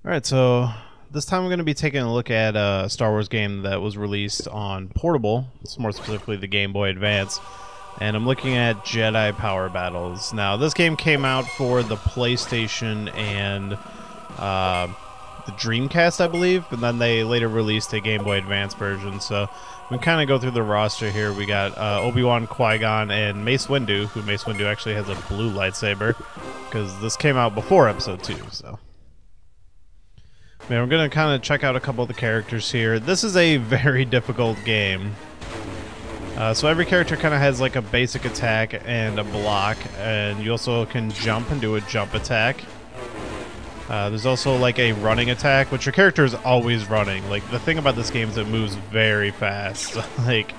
Alright, so this time I'm going to be taking a look at a Star Wars game that was released on portable, it's more specifically the Game Boy Advance, and I'm looking at Jedi Power Battles. Now, this game came out for the PlayStation and the Dreamcast, I believe, and then they later released a Game Boy Advance version, so we kind of go through the roster here. We got Obi-Wan, Qui-Gon, and Mace Windu, who Mace Windu actually has a blue lightsaber, because this came out before Episode 2, so... Man, we're going to kind of check out a couple of the characters here. This is a very difficult game. So every character kind of has like a basic attack and a block, and you also can jump and do a jump attack. There's also like a running attack, which your character is always running. Like, the thing about this game is it moves very fast. Like,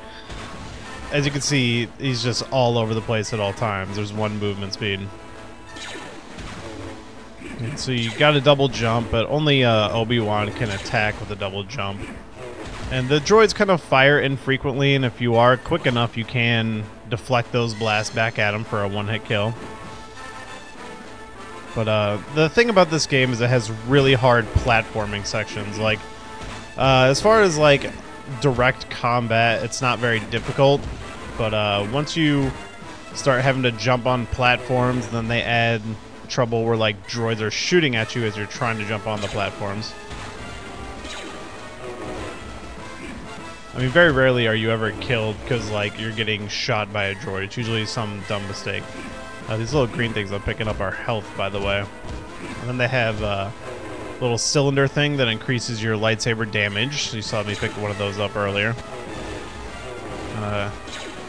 as you can see, he's just all over the place at all times. There's one movement speed. So you got a double jump, but only Obi-Wan can attack with a double jump. And the droids kind of fire infrequently, and if you are quick enough, you can deflect those blasts back at him for a one-hit kill. But the thing about this game is it has really hard platforming sections. Like, as far as like direct combat, it's not very difficult. But once you start having to jump on platforms, then they add trouble where like droids are shooting at you as you're trying to jump on the platforms. I mean, very rarely are you ever killed because like you're getting shot by a droid. It's usually some dumb mistake. These little green things I'm picking up are health, by the way. And then they have a little cylinder thing that increases your lightsaber damage. You saw me pick one of those up earlier.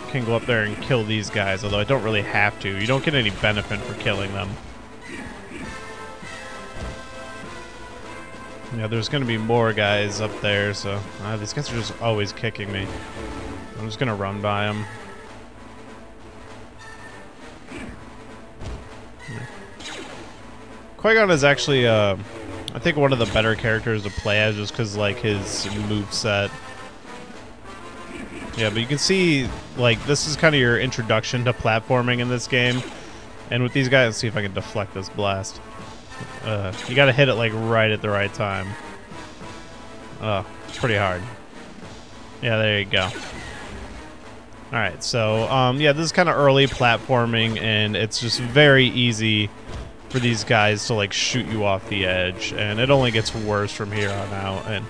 Can go up there and kill these guys, although I don't really have to. You don't get any benefit for killing them. Yeah, there's going to be more guys up there, so these guys are just always kicking me. I'm just going to run by them. Qui-Gon is actually, I think, one of the better characters to play as, just because, like, his moveset. Yeah, but you can see, like, this is kind of your introduction to platforming in this game. And with these guys, let's see if I can deflect this blast. You gotta hit it like right at the right time. It's pretty hard. Yeah, there you go. Alright, so, yeah, this is kind of early platforming, and it's just very easy for these guys to, like, shoot you off the edge, and it only gets worse from here on out, and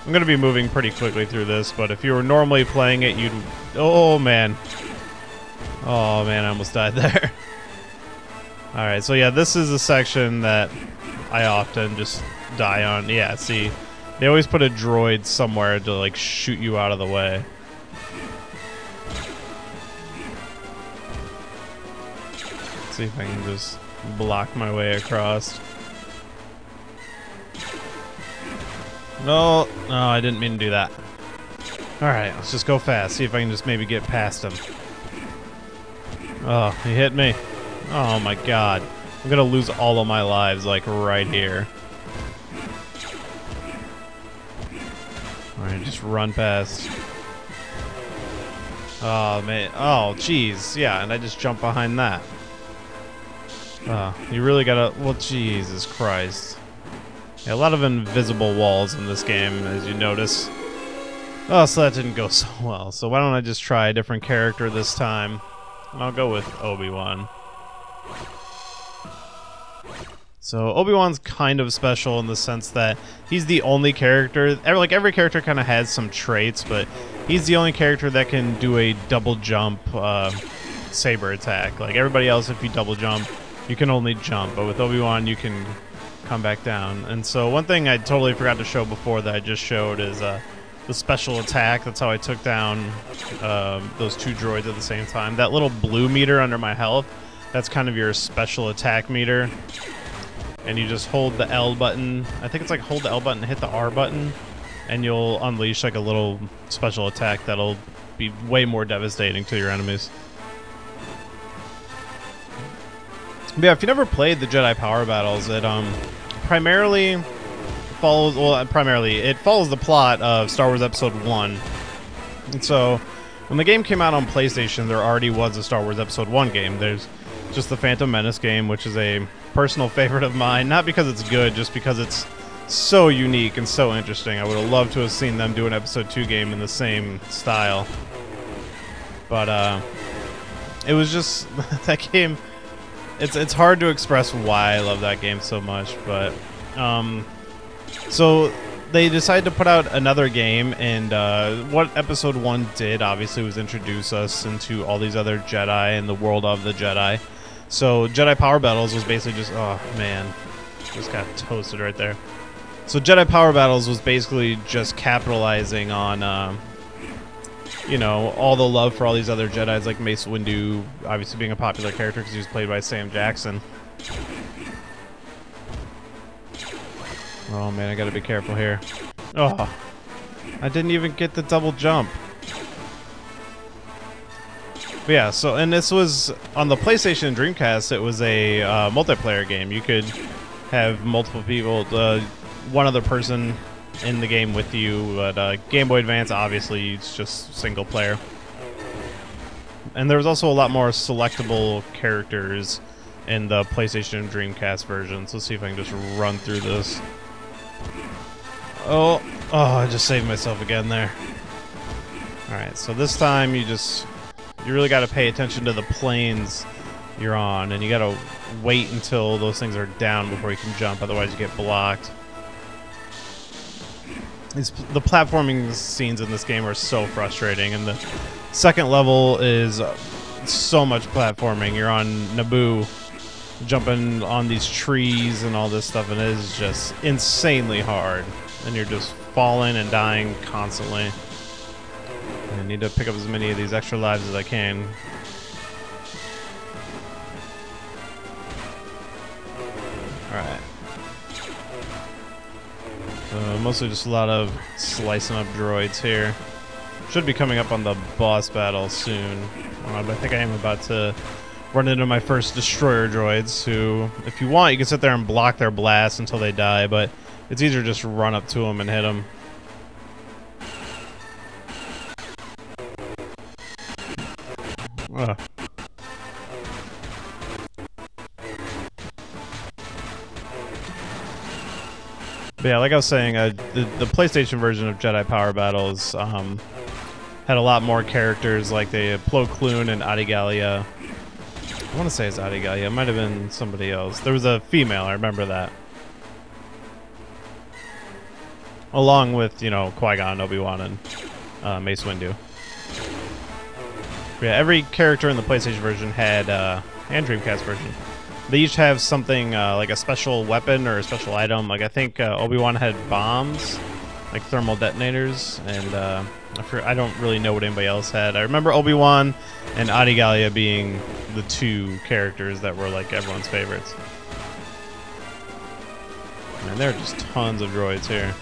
I'm gonna be moving pretty quickly through this, but if you were normally playing it, you'd... Oh, man. Oh, man, I almost died there. Alright, so yeah, this is a section that I often just die on. Yeah, see, they always put a droid somewhere to, like, shoot you out of the way. Let's see if I can just block my way across. No, I didn't mean to do that. Alright, let's just go fast, see if I can just maybe get past him. Oh, he hit me. Oh my god. I'm gonna lose all of my lives, like, right here. Alright, just run past. Oh, man. Oh, jeez. Yeah, and I just jumped behind that. You really gotta... Well, Jesus Christ. Yeah, a lot of invisible walls in this game, as you notice. Oh, so that didn't go so well. So why don't I just try a different character this time? And I'll go with Obi-Wan. So Obi-Wan's kind of special in the sense that he's the only character, like every character kind of has some traits, but he's the only character that can do a double jump saber attack. Like everybody else, if you double jump, you can only jump, but with Obi-Wan you can come back down. And so one thing I totally forgot to show before that I just showed is the special attack. That's how I took down those two droids at the same time. That little blue meter under my health, that's kind of your special attack meter. And you just hold the L button. I think it's like hold the L button and hit the R button, and you'll unleash like a little special attack that'll be way more devastating to your enemies. But yeah, if you never played the Jedi Power Battles, it primarily follows, well, it follows the plot of Star Wars Episode I. And so, when the game came out on PlayStation, there already was a Star Wars Episode I game. There's just the Phantom Menace game, which is a personal favorite of mine, not because it's good, just because it's so unique and so interesting. I would have loved to have seen them do an Episode 2 game in the same style. But it was just that game. It's hard to express why I love that game so much. But so they decided to put out another game, and what Episode 1 did, obviously, was introduce us into all these other Jedi and the world of the Jedi. So Jedi Power Battles was basically just, oh man, just got toasted right there. So Jedi Power Battles was basically just capitalizing on, you know, all the love for all these other Jedis, like Mace Windu, obviously being a popular character because he was played by Sam Jackson. Oh man, I gotta be careful here. Oh, I didn't even get the double jump. But yeah, so, and this was on the PlayStation and Dreamcast. It was a multiplayer game. You could have multiple people, one other person in the game with you, but Game Boy Advance, obviously, it's just single player. And there was also a lot more selectable characters in the PlayStation and Dreamcast version. So let's see if I can just run through this. Oh, I just saved myself again there. Alright, so this time you really got to pay attention to the planes you're on, and you got to wait until those things are down before you can jump, otherwise you get blocked. The platforming scenes in this game are so frustrating, and the second level is so much platforming. You're on Naboo, jumping on these trees and all this stuff, and it is just insanely hard. And you're just falling and dying constantly. I need to pick up as many of these extra lives as I can. Alright. So mostly just a lot of slicing up droids here. Should be coming up on the boss battle soon. But I think I am about to run into my first destroyer droids, who, if you want, you can sit there and block their blasts until they die, but it's easier to just run up to them and hit them. Ugh. But yeah, like I was saying, the PlayStation version of Jedi Power Battles had a lot more characters, like the Plo Koon and Adigalia. I want to say it's Adigalia. It might have been somebody else. There was a female, I remember that. Along with, you know, Qui-Gon, Obi-Wan, and Mace Windu. But yeah, every character in the PlayStation version had, and Dreamcast version, they each have something, like a special weapon or a special item. Like, I think Obi-Wan had bombs, like thermal detonators, and I don't really know what anybody else had. I remember Obi-Wan and Adigalia being the two characters that were, like, everyone's favorites. Man, there are just tons of droids here.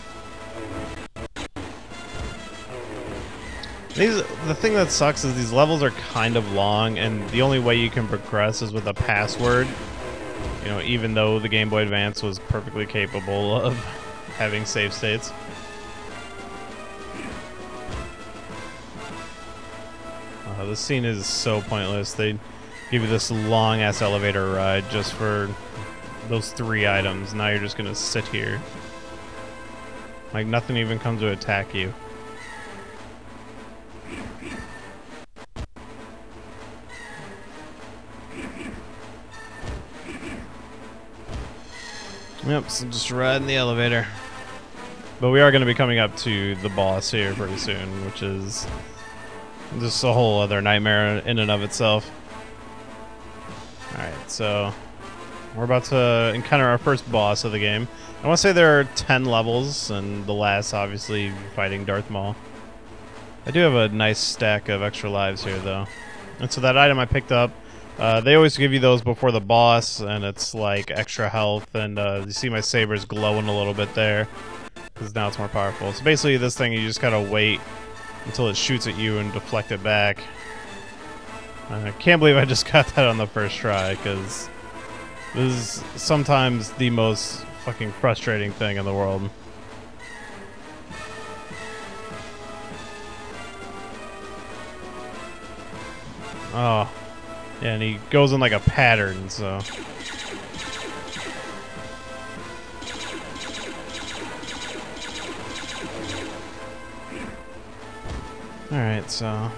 The thing that sucks is these levels are kind of long, and the only way you can progress is with a password. You know, even though the Game Boy Advance was perfectly capable of having save states. This scene is so pointless. They give you this long-ass elevator ride just for those 3 items. Now you're just gonna sit here. Like, nothing even comes to attack you. Yep, so just riding the elevator. But we are going to be coming up to the boss here pretty soon, which is just a whole other nightmare in and of itself. Alright, so we're about to encounter our first boss of the game. I want to say there are 10 levels, and the last, obviously, fighting Darth Maul. I do have a nice stack of extra lives here, though. And so that item I picked up, they always give you those before the boss, and it's like extra health, and you see my saber's glowing a little bit there, because now it's more powerful. So basically this thing, you just gotta wait until it shoots at you and deflect it back. I can't believe I just got that on the first try, because this is sometimes the most fucking frustrating thing in the world. Oh. Yeah, and he goes in like a pattern, so. Alright, so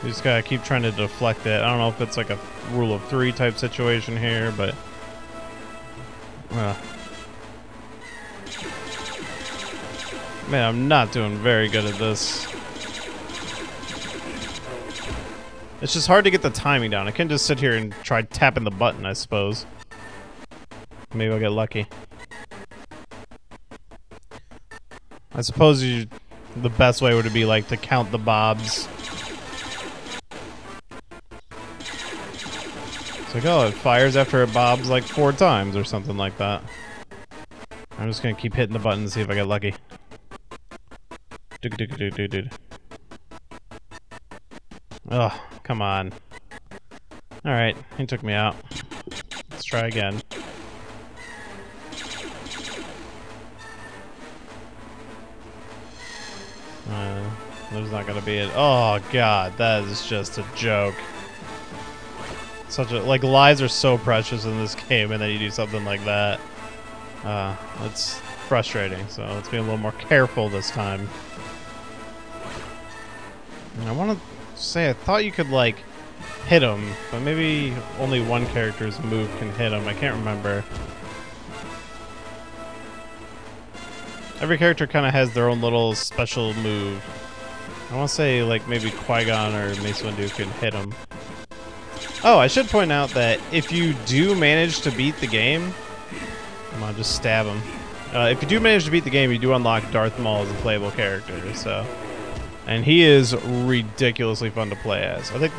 we just gotta keep trying to deflect it. I don't know if it's like a rule of 3 type situation here, but man, I'm not doing very good at this. It's just hard to get the timing down. I can't just sit here and try tapping the button, I suppose. Maybe I'll get lucky. I suppose the best way would be like to count the bobs. It's like, oh, it fires after it bobs like 4 times or something like that. I'm just gonna keep hitting the button and see if I get lucky. Oh, come on. Alright, he took me out. Let's try again. There's not gonna be it. Oh god, that is just a joke. Such a lives are so precious in this game, and then you do something like that. It's frustrating. So let's be a little more careful this time. And I want to say I thought you could like hit him, but maybe only one character's move can hit him. I can't remember. Every character kind of has their own little special move. I want to say, like, maybe Qui-Gon or Mace Windu can hit him. Oh, I should point out that if you do manage to beat the game... Come on, just stab him. If you do manage to beat the game, you do unlock Darth Maul as a playable character, so... And he is ridiculously fun to play as. I think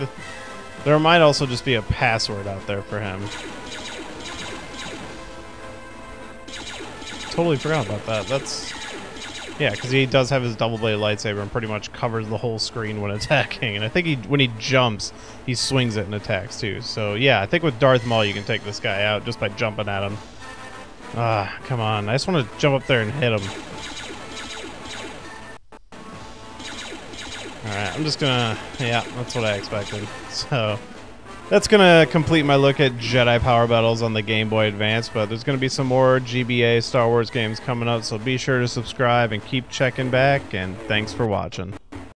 there might also just be a password out there for him. Totally forgot about that. That's... Yeah, because he does have his double-bladed lightsaber and pretty much covers the whole screen when attacking. And I think when he jumps, he swings it and attacks too. So yeah, I think with Darth Maul you can take this guy out just by jumping at him. Ah, come on. I just want to jump up there and hit him. Alright, I'm just gonna... Yeah, that's what I expected. So... That's gonna complete my look at Jedi Power Battles on the Game Boy Advance, but there's gonna be some more GBA Star Wars games coming up, so be sure to subscribe and keep checking back, and thanks for watching.